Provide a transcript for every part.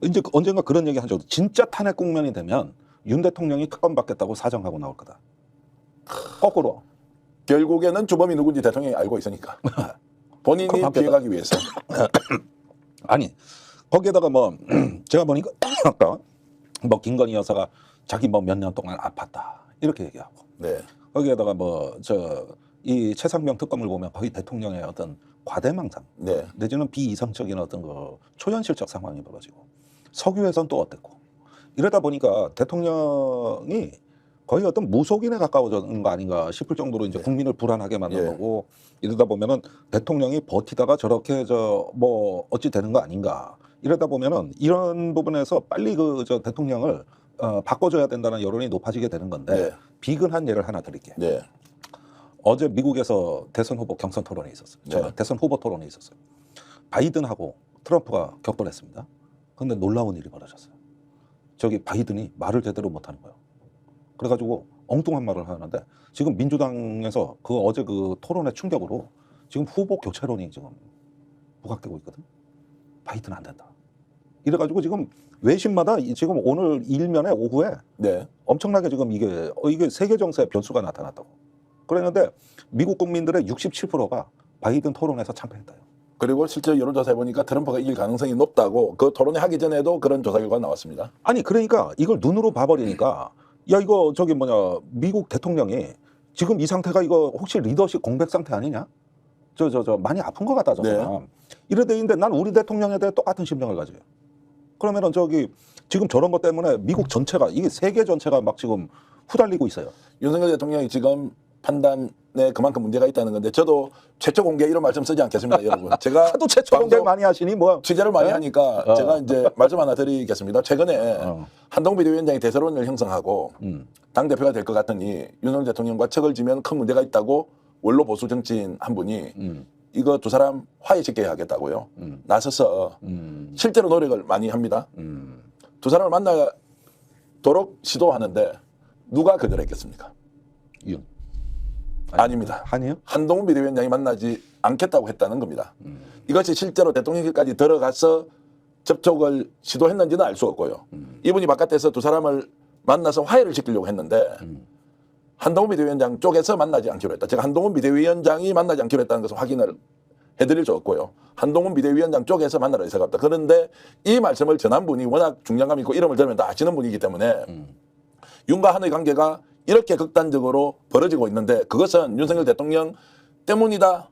이제 언젠가 그런 얘기 한 적도 진짜 탄핵 국면이 되면 윤 대통령이 특검 받겠다고 사정하고 나올 거다. 거꾸로. 결국에는 주범이 누군지 대통령이 알고 있으니까 본인이 피해가기 위해서. 아니 거기에다가 뭐 제가 보니까 아까 뭐 김건희 여사가 자기 뭐 몇 년 동안 아팠다 이렇게 얘기하고 네. 거기에다가 뭐 이 최상병 특검을 보면 거의 대통령의 어떤 과대망상 네. 내지는 비이성적인 어떤 그 초현실적 상황이 벌어지고 석유에선 또 어땠고 이러다 보니까 대통령이 거의 어떤 무속인에 가까워지는 거 아닌가 싶을 정도로 이제 국민을 불안하게 만든 예. 거고 이러다 보면은 대통령이 버티다가 저렇게 뭐 어찌 되는 거 아닌가 이러다 보면은 이런 부분에서 빨리 대통령을 바꿔줘야 된다는 여론이 높아지게 되는 건데 네. 비근한 예를 하나 드릴게요. 네. 어제 미국에서 대선 후보 경선 토론이 있었어요. 네. 대선 후보 토론이 있었어요. 바이든하고 트럼프가 격돌했습니다. 그런데 놀라운 일이 벌어졌어요. 저기 바이든이 말을 제대로 못하는 거예요. 그래가지고 엉뚱한 말을 하는데 지금 민주당에서 어제 그 토론의 충격으로 지금 후보 교체론이 지금 부각되고 있거든. 바이든 안 된다. 이래가지고 지금 외신마다 지금 오늘 일면에 오후에 네. 엄청나게 지금 이게 세계 정세의 변수가 나타났다고. 그랬는데 미국 국민들의 67%가 바이든 토론에서 참패했다요. 그리고 실제 여론조사 해보니까 트럼프가 이길 가능성이 높다고 그 토론회 하기 전에도 그런 조사 결과가 나왔습니다. 아니 그러니까 이걸 눈으로 봐버리니까 야 이거 미국 대통령이 지금 이 상태가 이거 혹시 리더십 공백 상태 아니냐? 많이 아픈 것 같다 저거는. 이래 되는데 난 우리 대통령에 대해 똑같은 심정을 가져요. 그러면은 지금 저런 것 때문에 미국 전체가 이게 세계 전체가 막 지금 후달리고 있어요. 윤석열 대통령이 지금 판단에 그만큼 문제가 있다는 건데 저도 최초 공개 이런 말씀 쓰지 않겠습니다, 여러분. 제가 하도 최초 공개 많이 하시니 뭐 취재를 많이 네? 하니까 제가 이제 말씀 하나 드리겠습니다. 최근에 한동훈 비대위원장이 대세론을 형성하고 당 대표가 될 것 같으니 윤석열 대통령과 척을 지면 큰 문제가 있다고 원로 보수 정치인 한 분이 이거 두 사람 화해시켜야 하겠다고요. 나서서 실제로 노력을 많이 합니다. 두 사람을 만나도록 시도하는데 누가 거절했겠습니까? 윤. 아닙니다. 아니에요? 한동훈 비대위원장이 만나지 않겠다고 했다는 겁니다. 이것이 실제로 대통령실까지 들어가서 접촉을 시도했는지는 알 수 없고요. 이분이 바깥에서 두 사람을 만나서 화해를 시키려고 했는데 한동훈 비대위원장 쪽에서 만나지 않기로 했다. 제가 한동훈 비대위원장이 만나지 않기로 했다는 것을 확인을 해드릴 수 없고요. 한동훈 비대위원장 쪽에서 만나러 해서가 없다. 그런데 이 말씀을 전한 분이 워낙 중량감 있고 이름을 들으면 다 아시는 분이기 때문에 윤과 한의 관계가 이렇게 극단적으로 벌어지고 있는데 그것은 윤석열 대통령 때문이다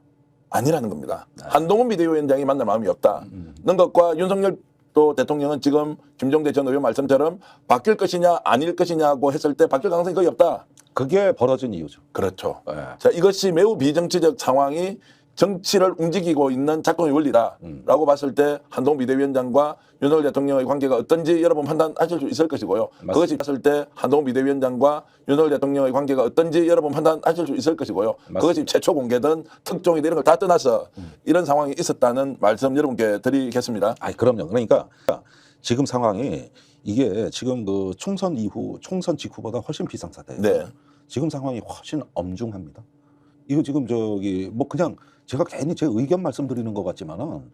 아니라는 겁니다. 한동훈 비대위원장이 만날 마음이 없다는 것과 윤석열 또 대통령은 지금 김종대 전 의원 말씀처럼 바뀔 것이냐 아닐 것이냐고 했을 때 바뀔 가능성이 거의 없다. 그게 벌어진 이유죠. 그렇죠. 네. 자, 이것이 매우 비정치적 상황이 정치를 움직이고 있는 작동의 원리다라고 봤을 때 한동훈 비대위원장과 윤석열 대통령의 관계가 어떤지 여러분 판단하실 수 있을 것이고요. 맞습니다. 그것이 봤을 때 한동훈 비대위원장과 윤석열 대통령의 관계가 어떤지 여러분 판단하실 수 있을 것이고요. 맞습니다. 그것이 최초 공개든 특종이든 이런 걸 다 떠나서 이런 상황이 있었다는 말씀 여러분께 드리겠습니다. 아니 그럼요. 그러니까 지금 상황이 이게 지금 그 총선 이후 총선 직후보다 훨씬 비상사태예요. 네. 지금 상황이 훨씬 엄중합니다. 이거 지금 뭐 그냥 제가 괜히 제 의견 말씀드리는 것 같지만은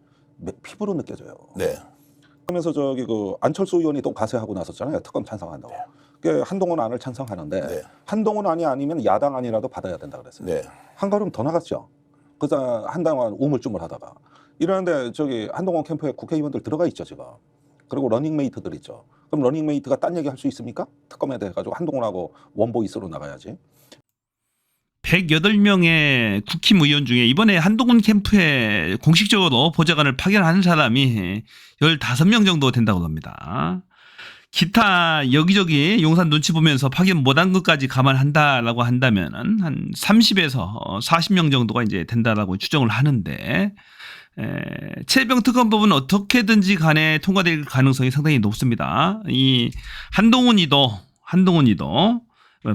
피부로 느껴져요. 네. 그러면서 안철수 의원이 또 가세하고 나섰잖아요. 특검 찬성한다고. 그게 한동훈 안을 찬성하는데 네. 한동훈 안이 아니면 야당 안이라도 받아야 된다 그랬어요. 네. 한 걸음 더 나갔죠. 그래서 한동안 우물쭈물하다가 이러는데 한동훈 캠프에 국회의원들 들어가 있죠 지금. 그리고 러닝메이트들 있죠. 그럼 러닝메이트가 딴 얘기 할 수 있습니까? 특검에 대해 가지고 한동훈하고 원보이스로 나가야지. 108명의 국힘의원 중에 이번에 한동훈 캠프에 공식적으로 보좌관을 파견하는 사람이 15명 정도 된다고 합니다. 기타 여기저기 용산 눈치 보면서 파견 못한 것까지 감안한다라고 한다면 한 30에서 40명 정도가 이제 된다라고 추정을 하는데 최병 특검법은 어떻게든지 간에 통과될 가능성이 상당히 높습니다. 이 한동훈이도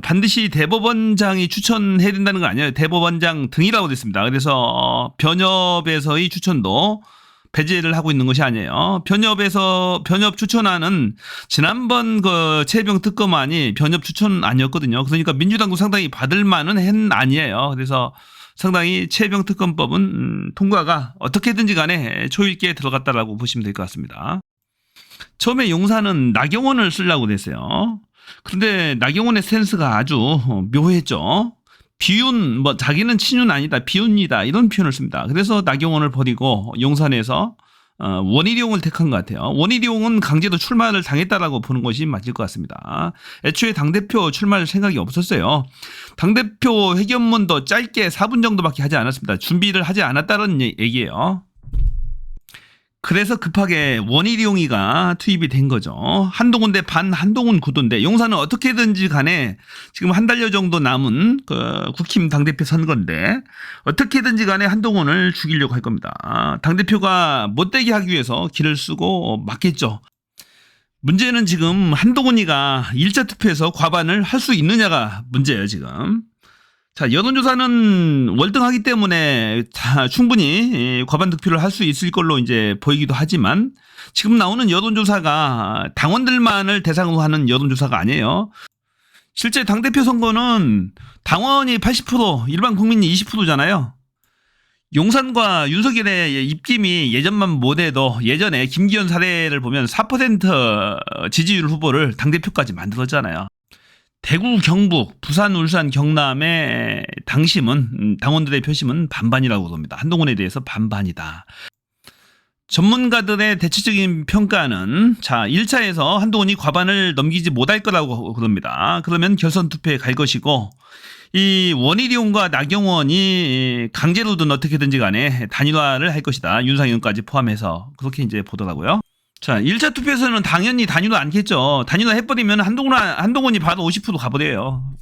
반드시 대법원장이 추천해야 된다는 건 아니에요. 대법원장 등이라고 됐습니다. 그래서 변협에서의 추천도 배제를 하고 있는 것이 아니에요. 변협 추천안은 지난번 그 최병 특검안이 변협 추천 아니었거든요. 그러니까 민주당도 상당히 받을 만은 한 아니에요. 그래서 상당히 최병 특검법은 통과가 어떻게든지 간에 초읽기에 들어갔다라고 보시면 될 것 같습니다. 처음에 용산은 나경원을 쓰려고 됐어요. 그런데 나경원의 스탠스가 아주 묘했죠. 비윤, 뭐 자기는 친윤 아니다, 비윤이다 이런 표현을 씁니다. 그래서 나경원을 버리고 용산에서 원희룡을 택한 것 같아요. 원희룡은 강제로 출마를 당했다라고 보는 것이 맞을 것 같습니다. 애초에 당대표 출마할 생각이 없었어요. 당대표 회견문도 짧게 4분 정도밖에 하지 않았습니다. 준비를 하지 않았다는 얘기예요. 그래서 급하게 원희룡이가 투입이 된 거죠. 한동훈 대 반 한동훈 구도인데 용산은 어떻게든지 간에 지금 한 달여 정도 남은 국힘 당대표 선거인데 어떻게든지 간에 한동훈을 죽이려고 할 겁니다. 당대표가 못되게 하기 위해서 길을 쓰고 막겠죠. 문제는 지금 한동훈이가 1차 투표에서 과반을 할 수 있느냐가 문제예요, 지금. 자, 여론조사는 월등하기 때문에 충분히 과반 득표를 할 수 있을 걸로 이제 보이기도 하지만 지금 나오는 여론조사가 당원들만을 대상으로 하는 여론조사가 아니에요. 실제 당대표 선거는 당원이 80%, 일반 국민이 20%잖아요. 용산과 윤석열의 입김이 예전만 못해도 예전에 김기현 사례를 보면 4% 지지율 후보를 당대표까지 만들었잖아요. 대구, 경북, 부산, 울산, 경남의 당심은 당원들의 표심은 반반이라고 봅니다. 한동훈에 대해서 반반이다. 전문가들의 대체적인 평가는 1차에서 한동훈이 과반을 넘기지 못할 거라고 그럽니다. 그러면 결선 투표에 갈 것이고 이 원희룡과 나경원이 강제로든 어떻게든지 간에 단일화를 할 것이다. 윤상현까지 포함해서 그렇게 이제 보더라고요. 자, 1차 투표에서는 당연히 단일화 않겠죠. 단일화 해버리면 한동훈이 바로 50% 가버려요.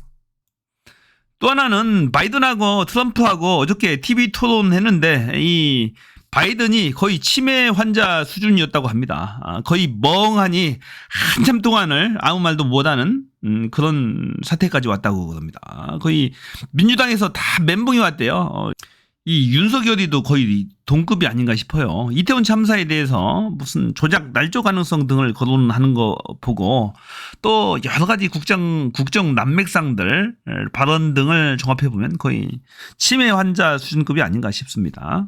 또 하나는 바이든하고 트럼프하고 어저께 TV 토론했는데 이 바이든이 거의 치매 환자 수준이었다고 합니다. 거의 멍하니 한참 동안을 아무 말도 못하는 그런 사태까지 왔다고 그럽니다. 거의 민주당에서 다 멘붕이 왔대요. 이 윤석열이도 거의 동급이 아닌가 싶어요. 이태원 참사에 대해서 무슨 조작 날조 가능성 등을 거론하는 거 보고 또 여러 가지 국정 난맥상들 발언 등을 종합해 보면 거의 치매 환자 수준급이 아닌가 싶습니다.